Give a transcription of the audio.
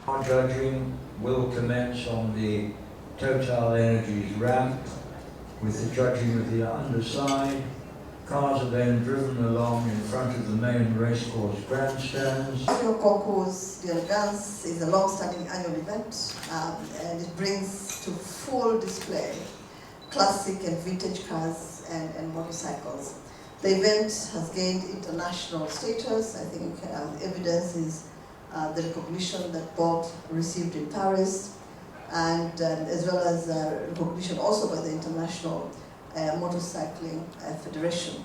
Our judging will commence on the Total Energies ramp with the judging of the underside. Cars are then driven along in front of the main racecourse grandstands. Concour Delegance is a long-standing annual event, and it brings to full display classic and vintage cars and motorcycles. The event has gained international status. I think evidence is the recognition that Bob received in Paris, and as well as recognition also by the International Motorcycling Federation.